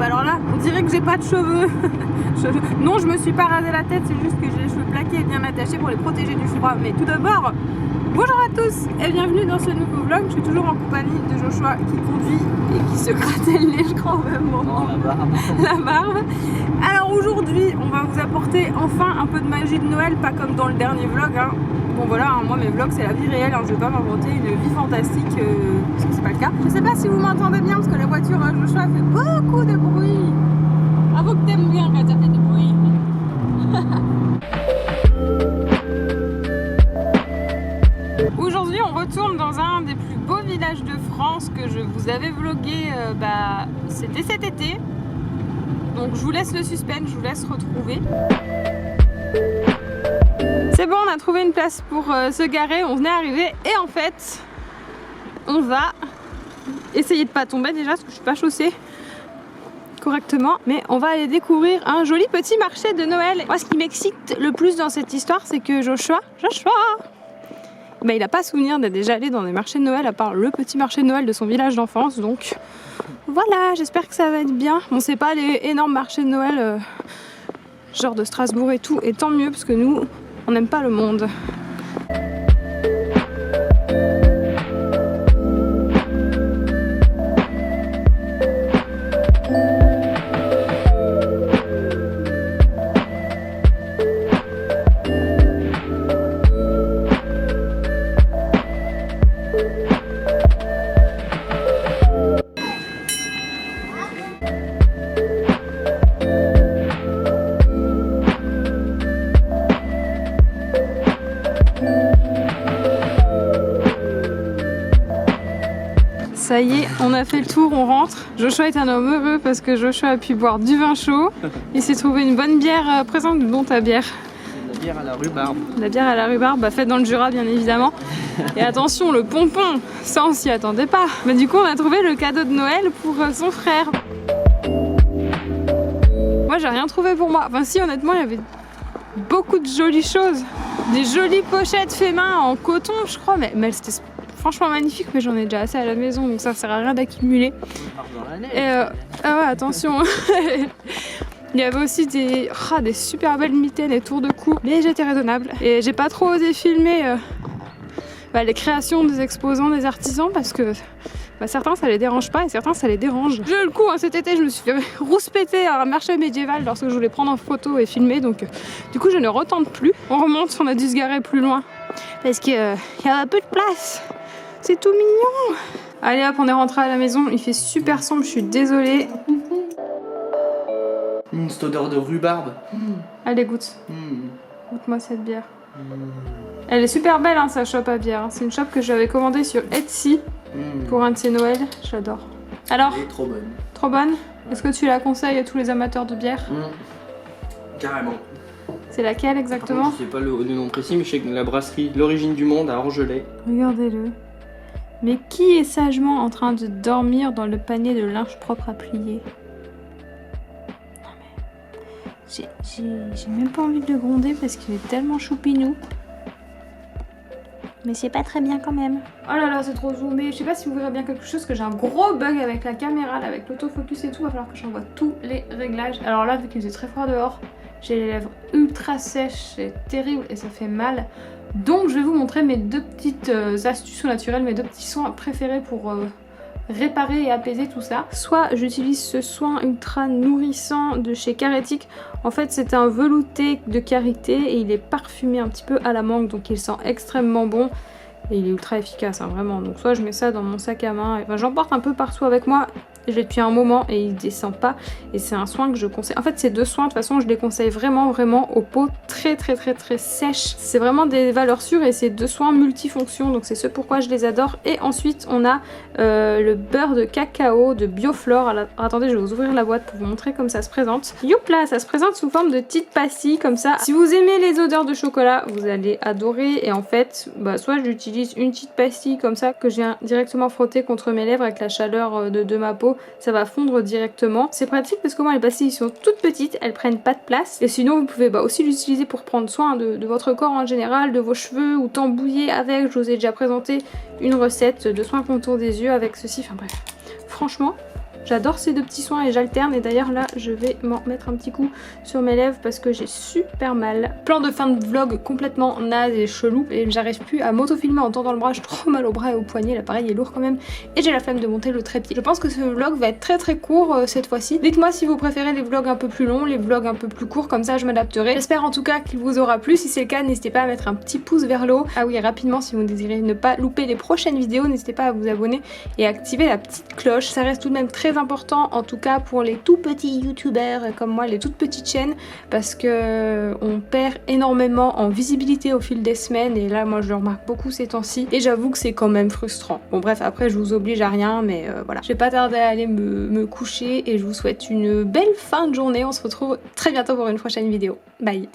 bah alors là, on dirait que j'ai pas de cheveux. Non, je me suis pas rasé la tête, c'est juste que j'ai les cheveux plaqués et bien attachés pour les protéger du froid. Mais tout d'abord, bonjour à tous et bienvenue dans ce nouveau vlog. Je suis toujours en compagnie de Joshua qui conduit et qui se gratte le nez, je crois, au même moment. Non, la barbe. La barbe. Alors aujourd'hui, on va vous apporter enfin un peu de magie de Noël, pas comme dans le dernier vlog. Hein. Bon voilà, hein, moi mes vlogs c'est la vie réelle, hein. Je vais pas m'inventer une vie fantastique parce que c'est pas le cas. Je sais pas si vous m'entendez bien parce que la voiture Joshua fait beaucoup de bruit. Avoue que t'aimes bien quand ça fait du bruit. Aujourd'hui on retourne dans un des plus beaux villages de France que je vous avais vlogué, c'était cet été. Donc je vous laisse le suspense, je vous laisse retrouver. C'est bon, on a trouvé une place pour se garer, on venait d'arriver et en fait on va essayer de pas tomber déjà parce que je suis pas chaussée correctement, mais on va aller découvrir un joli petit marché de Noël. Moi ce qui m'excite le plus dans cette histoire c'est que Joshua, il n'a pas souvenir d'être déjà allé dans des marchés de Noël à part le petit marché de Noël de son village d'enfance, donc voilà, j'espère que ça va être bien. Bon, c'est pas les énormes marchés de Noël genre de Strasbourg et tout, et tant mieux parce que nous on n'aime pas le monde. Ça y est, on a fait le tour, on rentre. Joshua est un homme heureux parce que Joshua a pu boire du vin chaud. Il s'est trouvé une bonne bière. Présente dont ta bière. La bière à la rhubarbe. La bière à la rhubarbe, faite dans le Jura bien évidemment. Et attention, le pompon, ça on s'y attendait pas. Mais du coup on a trouvé le cadeau de Noël pour son frère. Moi j'ai rien trouvé pour moi. Enfin si, honnêtement il y avait beaucoup de jolies choses. Des jolies pochettes fait main en coton je crois, mais c'était franchement magnifique, mais j'en ai déjà assez à la maison donc ça sert à rien d'accumuler. Et ah ouais, attention. Il y avait aussi des super belles mitaines et tours de cou, mais j'étais raisonnable. Et j'ai pas trop osé filmer les créations des exposants, des artisans, parce que certains ça les dérange pas et certains ça les dérange. J'ai le coup, hein, cet été je me suis fait rouspéter à un marché médiéval lorsque je voulais prendre en photo et filmer, donc du coup je ne retente plus. On remonte, on a dû se garer plus loin parce qu'il y a un peu de place. C'est tout mignon. Allez hop, on est rentré à la maison, il fait super sombre, je suis désolée. Cette odeur de rhubarbe. Allez, goûte. Goûte-moi cette bière. Elle est super belle, hein, sa shop à bière. Hein. C'est une shop que j'avais commandée sur Etsy pour un de ses Noël. J'adore. Alors, elle est trop bonne. Trop bonne. Est-ce que tu la conseilles à tous les amateurs de bière? Carrément. C'est laquelle exactement? Contre, je sais pas le nom précis, mais je sais que la brasserie L'Origine du Monde à Orgelet. Regardez-le. Mais qui est sagement en train de dormir dans le panier de linge propre à plier? Non mais... J'ai même pas envie de le gronder parce qu'il est tellement choupinou. Mais c'est pas très bien quand même. Oh là là, c'est trop zoomé. Je sais pas si vous verrez bien quelque chose, que j'ai un gros bug avec la caméra, là, avec l'autofocus et tout. Il va falloir que j'envoie tous les réglages. Alors là, vu qu'il faisait très froid dehors, j'ai les lèvres ultra sèches, c'est terrible et ça fait mal. Donc je vais vous montrer mes deux petites astuces au naturel, mes deux petits soins préférés pour réparer et apaiser tout ça. Soit j'utilise ce soin ultra nourrissant de chez Caretic. En fait c'est un velouté de karité et il est parfumé un petit peu à la mangue, donc il sent extrêmement bon. Et il est ultra efficace, hein, vraiment. Donc soit je mets ça dans mon sac à main, et j'en porte un peu partout avec moi. Je l'ai depuis un moment et il descend pas. Et c'est un soin que je conseille. En fait ces deux soins de toute façon je les conseille vraiment aux peaux très sèches. C'est vraiment des valeurs sûres et c'est deux soins multifonctions. Donc c'est ce pourquoi je les adore. Et ensuite on a le beurre de cacao de Bioflore. Alors, attendez, je vais vous ouvrir la boîte pour vous montrer comme ça se présente. Youpla, ça se présente sous forme de petites pastilles comme ça. Si vous aimez les odeurs de chocolat, vous allez adorer. Et en fait, soit j'utilise une petite pastille comme ça que je viens directement frotter contre mes lèvres avec la chaleur de ma peau. Ça va fondre directement. C'est pratique parce que moi les pastilles sont toutes petites, elles prennent pas de place. Et sinon vous pouvez aussi l'utiliser pour prendre soin de votre corps en général, de vos cheveux ou t'embouiller avec. Je vous ai déjà présenté une recette de soins contour des yeux avec ceci. Enfin bref, franchement J'adore ces deux petits soins et j'alterne, et d'ailleurs là je vais m'en mettre un petit coup sur mes lèvres parce que j'ai super mal. Plan de fin de vlog complètement naze et chelou et j'arrive plus à m'auto-filmer en tendant le bras, j'ai trop mal au bras et au poignet, l'appareil est lourd quand même et j'ai la flemme de monter le trépied. Je pense que ce vlog va être très court cette fois-ci. Dites-moi si vous préférez les vlogs un peu plus longs, les vlogs un peu plus courts, comme ça je m'adapterai. J'espère en tout cas qu'il vous aura plu. Si c'est le cas, n'hésitez pas à mettre un petit pouce vers le haut. Ah oui, rapidement, si vous désirez ne pas louper les prochaines vidéos, n'hésitez pas à vous abonner et à activer la petite cloche. Ça reste tout de même très important, en tout cas pour les tout petits youtubeurs comme moi, les toutes petites chaînes, parce que on perd énormément en visibilité au fil des semaines et là moi je le remarque beaucoup ces temps-ci et j'avoue que c'est quand même frustrant. Bon bref, après je vous oblige à rien, mais voilà. Je vais pas tarder à aller me coucher et je vous souhaite une belle fin de journée. On se retrouve très bientôt pour une prochaine vidéo. Bye.